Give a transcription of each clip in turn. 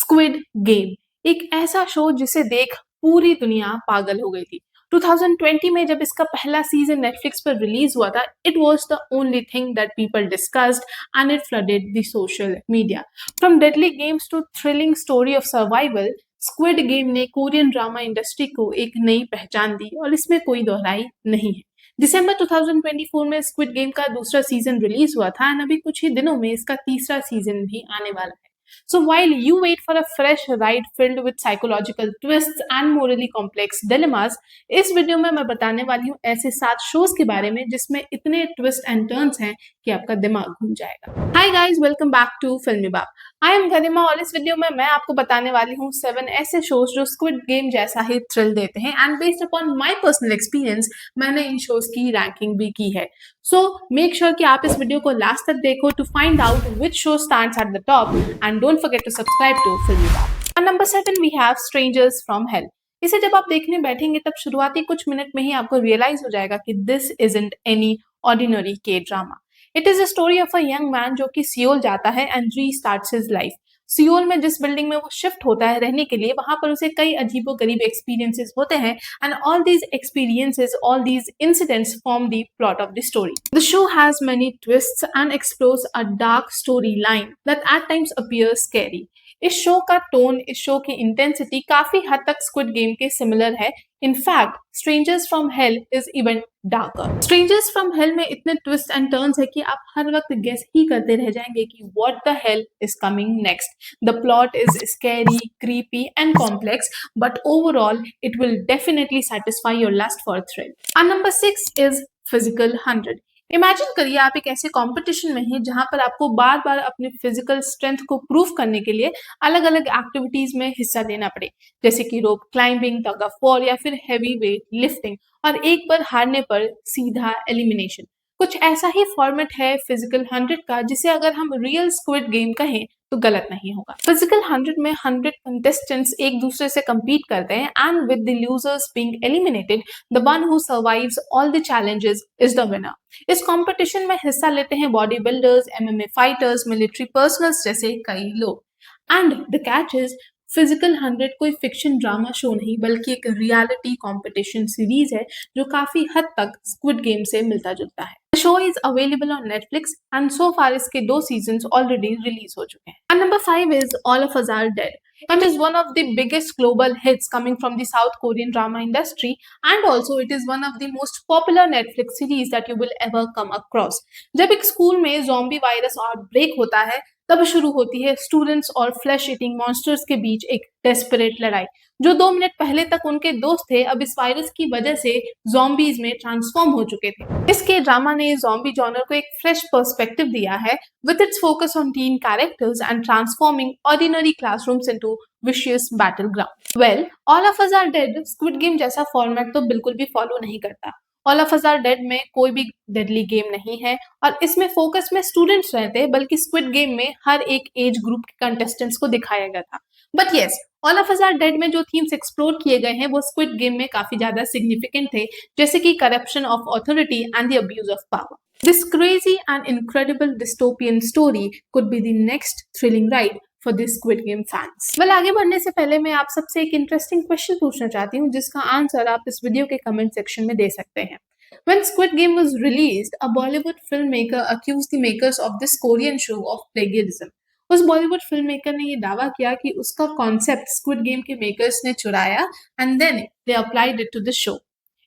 Squid game, एक ऐसा show जिसे देख पूरी दुनिया पागल हो गई थी। 2020 में जब इसका पहला सीजन नेटफ्लिक्स पर रिलीज हुआ था, it was the only thing that people discussed and it flooded the social media. From deadly games to thrilling story of survival, squid game ने कोरियन ड्रामा इंडस्ट्री को एक नई पहचान दी और इसमें कोई दोहराई नहीं है। दिसंबर 2024 में स्क्विड गेम का दूसरा सीजन रिलीज हुआ था और अभी कुछ ही दिनों में इसका तीसरा सीजन भी आने वाला है। So while you wait for a fresh ride filled with psychological twists and morally complex dilemmas, इस वीडियो में मैं बताने वाली हूँ ऐसे 7 शोज के बारे में जिसमें इतने ट्विस्ट एंड टर्न्स हैं कि आपका दिमाग घूम जाएगा। Hi guys, welcome back to Filmi Baap. I am गरिमा और इस वीडियो में मैं आपको बताने वाली हूँ 7 ऐसे शोज जो स्क्विड गेम जैसा ही थ्रिल देते हैं and based upon my personal experience मैंने इन शोज की रैंकिंग भी की है। सो मेक श्योर कि आप इस वीडियो को लास्ट तक देखो to find out which show stands at the top and don't forget to subscribe to Filmi Baap. Number 7 we have strangers from hell. इसे जब आप देखने बैठेंगे तब शुरुआती कुछ मिनट में ही आपको रियलाइज हो जाएगा कि दिस इजंट एनी ऑर्डिनरी के drama. It is a story of a young man जो कि सियोल जाता है एंड रीस्टार्ट्स हिज लाइफ। सियोल में जिस बिल्डिंग में वो शिफ्ट होता है रहने के लिए, वहां पर उसे कई अजीबोगरीब एक्सपीरियंसेस होते हैं and all these experiences, all these incidents form the plot of the story. The show has many twists and explores a dark story line that at times appears scary. इस शो का tone, इस show की intensity काफी हद तक squid game के similar है। In fact strangers from hell is even darker. Strangers from hello में इतने ट्विस्ट एंड टर्न्स है कि आप हर वक्त गेस ही करते रह जाएंगे कि what the hell is coming next. The plot is scary, creepy and complex, but overall it will definitely satisfy your lust for thrill. And number 6 is Physical 100. Imagine करिए आप एक ऐसे कंपटीशन में हैं जहां पर आपको बार बार अपनी फिजिकल स्ट्रेंथ को प्रूव करने के लिए अलग अलग एक्टिविटीज में हिस्सा लेना पड़े, जैसे कि rope climbing, tug of war या फिर हैवी वेट लिफ्टिंग, और एक बार हारने पर सीधा एलिमिनेशन। कुछ ऐसा ही फॉर्मेट है फिजिकल 100 का, जिसे अगर हम रियल स्क्विड गेम कहें तो गलत नहीं होगा। फिजिकल 100 में 100 कंटेस्टेंट्स एक दूसरे से compete करते हैं and with the losers being eliminated, the one who survives all the challenges is the winner. इस कंपटीशन में हिस्सा लेते हैं body builders, MMA fighters, military personnels जैसे कई लोग। And the catch is, physical 100 कोई फिक्शन ड्रामा शो नहीं बल्कि एक रियलिटी कंपटीशन सीरीज है जो काफी हद तक स्क्विड गेम से मिलता जुलता है। The show is available on Netflix and so far इसके 2 seasons already release हो चुके हैं। And number 5 is All of Us Are Dead. It is one of the biggest global hits coming from the South Korean drama industry, and also it is one of the most popular Netflix series that you will ever come across. जब एक school में zombie virus outbreak होता है तब शुरू होती है students और फ्लैश ईटिंग मॉन्स्टर्स के बीच एक डेस्परेट लड़ाई। जो 2 मिनट पहले तक उनके दोस्त थे अब इस वायरस की वजह से ज़ॉम्बीज में ट्रांसफॉर्म हो चुके थे। इसके ड्रामा ने ज़ॉम्बी जॉनर को एक फ्रेश पर्सपेक्टिव दिया है with its focus on teen characters and transforming ordinary classrooms into vicious battleground. Well, all of us are dead squid game जैसा फॉर्मेट तो बिल्कुल भी फॉलो नहीं करता। All of us are dead में कोई भी डेडली गेम नहीं है और इसमें फोकस में स्टूडेंट्स रहते हैं, बल्कि स्क्विड गेम में हर एक एज ग्रुप के कंटेस्टेंट्स को दिखाया गया था। But yes, all of us are dead में जो थीम्स एक्सप्लोर किए गए हैं वो स्क्विड गेम में काफी ज्यादा सिग्निफिकेंट थे, जैसे कि corruption of authority and the abuse of power. This crazy and incredible dystopian story could be the next thrilling ride for this squid game fans. Well, आगे बढ़ने से पहले मैं आप सबसे एक इंटरेस्टिंग क्वेश्चन पूछना चाहती हूँ जिसका आंसर आप इस वीडियो के कमेंट सेक्शन में दे सकते हैं। When Squid Game was released, a Bollywood filmmaker accused the makers of this Korean show of plagiarism. उस बॉलीवुड फिल्म मेकर ने ये दावा किया कि उसका कॉन्सेप्ट स्क्विड गेम के मेकर्स ने चुराया and then they applied it to the show.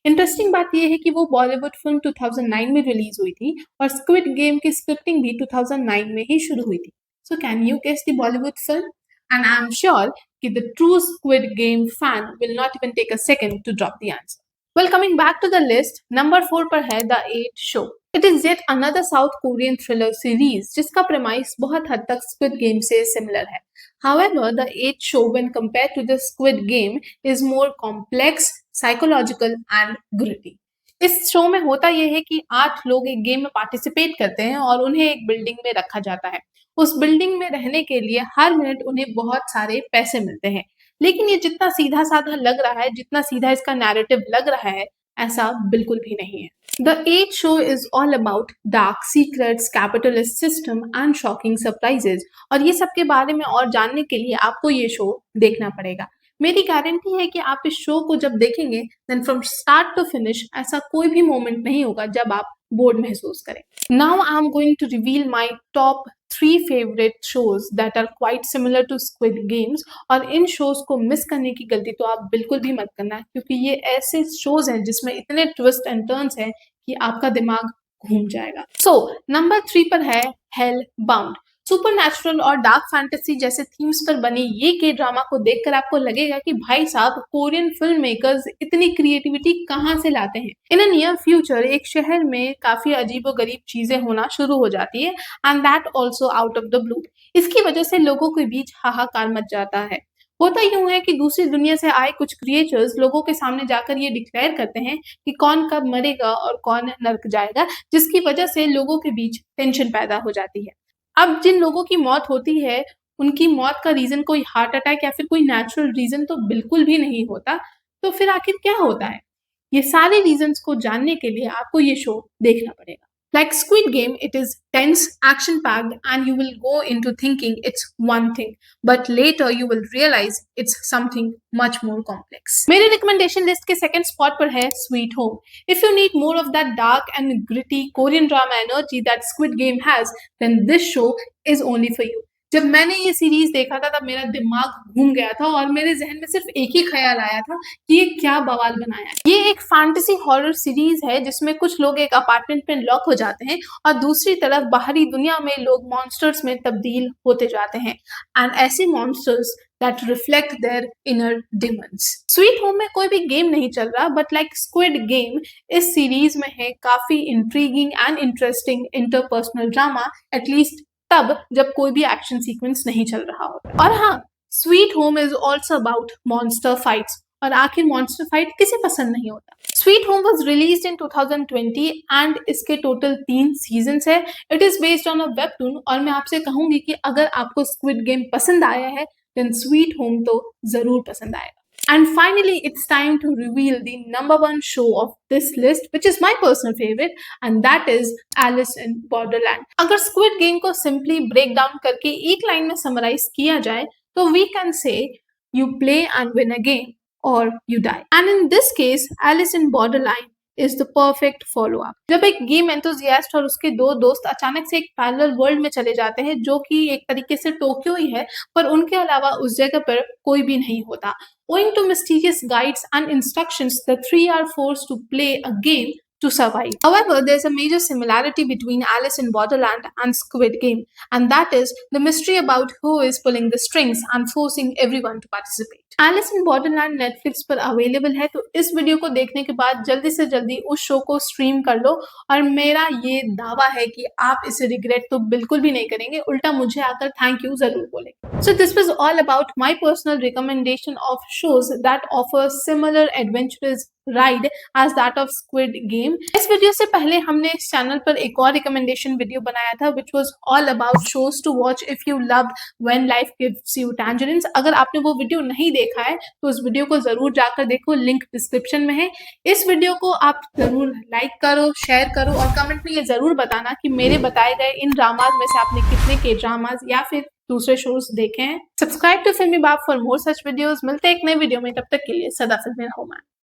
Interesting बात यह है कि वो बॉलीवुड फिल्म 2009 में रिलीज हुई थी और स्क्विड गेम की स्क्रिप्टिंग भी 2009 में ही शुरू हुई थी। So can you guess the Bollywood film? And I am sure कि the true squid game fan will not even take a second to drop the answer. Well, coming back to the list, number 4 पर है The 8 Show. It is yet another South Korean thriller series जिसका premise बहुत हद तक Squid Game से similar है। However, The 8 Show when compared to the Squid Game is more complex, psychological and gritty. इस show में होता यह है कि 8 लोग एक गेम में पार्टिसिपेट करते हैं और उन्हें एक बिल्डिंग में रखा जाता है। उस बिल्डिंग में रहने के लिए हर मिनट उन्हें बहुत सारे पैसे मिलते हैं, लेकिन ये जितना सीधा साधा लग रहा है, जितना सीधा इसका नैरेटिव लग रहा है, ऐसा बिल्कुल भी नहीं है। The eighth show is all about dark secrets, capitalist system and shocking surprises. और ये सब के बारे में और जानने के लिए आपको ये शो देखना पड़ेगा। मेरी गारंटी है कि आप इस शो को जब देखेंगे then from start to finish ऐसा कोई भी मोमेंट नहीं होगा जब आप बोर्ड महसूस करें। Now I am going to reveal my top 3 favourite shows that are quite similar to squid games. और इन शोज को मिस करने की गलती तो आप बिल्कुल भी मत करना क्योंकि ये ऐसे शोज हैं जिसमें इतने ट्विस्ट एंड टर्न्स हैं कि आपका दिमाग घूम जाएगा। सो नंबर 3 पर है हेल बाउंड। सुपरनैचुरल और डार्क फैंटेसी जैसे थीम्स पर बनी ये के ड्रामा को देखकर आपको लगेगा कि भाई साहब कोरियन फिल्म मेकर्स इतनी क्रिएटिविटी कहाँ से लाते हैं। इन अ नियर फ्यूचर एक शहर में काफी अजीबोगरीब चीजें होना शुरू हो जाती है and that also out of the blue. इसकी वजह से लोगों के बीच हाहाकार मच जाता है। होता यूं है कि दूसरी दुनिया से आए कुछ क्रिएचर्स लोगों के सामने जाकर ये डिक्लेयर करते हैं कि कौन कब मरेगा और कौन नर्क जाएगा, जिसकी वजह से लोगों के बीच टेंशन पैदा हो जाती है। अब जिन लोगों की मौत होती है उनकी मौत का रीजन कोई हार्ट अटैक या फिर कोई नेचुरल रीजन तो बिल्कुल भी नहीं होता। तो फिर आखिर क्या होता है? ये सारे रीजंस को जानने के लिए आपको ये शो देखना पड़ेगा। Like Squid Game, it is tense, action-packed, and you will go into thinking it's one thing, but later you will realize it's something much more complex. मेरे recommendation list के second spot पर है Sweet Home. If you need more of that dark and gritty Korean drama energy that Squid Game has, then this show is only for you. जब मैंने ये series देखा था तब मेरा दिमाग घूम गया था और मेरे जहन में सिर्फ एक ही ख्याल आया था कि ये क्या बवाल बनाया है। ये एक फैंटेसी हॉरर सीरीज है जिसमें कुछ लोग एक अपार्टमेंट में लॉक हो जाते हैं और दूसरी तरफ बाहरी दुनिया में लोग मॉन्स्टर्स में तब्दील होते जाते हैं एंड ऐसे monsters that reflect their inner demons. Sweet Home में कोई भी गेम नहीं चल रहा बट लाइक स्क्विड गेम इस सीरीज में है काफी intriguing and interesting interpersonal drama, at least तब जब कोई भी एक्शन सीक्वेंस नहीं चल रहा होता। और हाँ, sweet home is also about monster fights. और आखिर मॉन्स्टर फाइट किसे पसंद नहीं होता। Sweet home was release in 2020 and इसके टोटल 3 सीजन्स है। It is based on a webtoon और मैं आपसे कहूंगी कि अगर आपको स्क्विड गेम पसंद आया है देन स्वीट होम तो जरूर पसंद आएगा। And finally, it's time to reveal the number 1 show of this list, which is my personal favorite, and that is Alice in Borderland. अगर Squid Game को simply break down करके एक line में summarize किया जाए, तो we can say you play and win a game, or you die. And in this case, Alice in Borderland is the perfect follow-up. जब एक गेम एंथुसियास्ट और उसके 2 दोस्त अचानक से एक पैरेलल वर्ल्ड में चले जाते हैं जो कि एक तरीके से टोक्यो ही है, पर उनके अलावा उस जगह पर कोई भी नहीं होता। Owing to mysterious guides and instructions, the 3 are forced to play a game to survive. However, there's a major similarity between Alice in Borderland and Squid Game, and that is the mystery about who is pulling the strings and forcing everyone to participate. Alice in Borderland Netflix पर available है, तो इस video को देखने के बाद जल्दी से जल्दी उस शो को स्ट्रीम कर लो और मेरा ये दावा है कि आप इसे रिग्रेट तो बिल्कुल भी नहीं करेंगे, उल्टा मुझे आकर थैंक यू जरूर बोलेंगे। So this was all about my personal recommendation of shows that offer similar adventurous ride as that of Squid Game. इस वीडियो से पहले हमने इस चैनल पर एक और रिकमेंडेशन वीडियो बनाया था which was all about shows to watch if you loved When Life Gives You Tangerines. अगर आपने वो वीडियो नहीं देखा है तो उस वीडियो को जरूर जाकर देखो, लिंक डिस्क्रिप्शन में है। इस वीडियो को आप जरूर लाइक करो, शेयर करो और कमेंट में ये जरूर बताना कि मेरे बताए गए इन ड्रामाज में से आपने कितने के ड्रामाज या फिर दूसरे शोज देखे हैं। सब्सक्राइब टू फिल्मी बाप फॉर मोर सच वीडियोस। मिलते हैं एक नए वीडियो में, तब तक के लिए सदा फिल्मी रहो।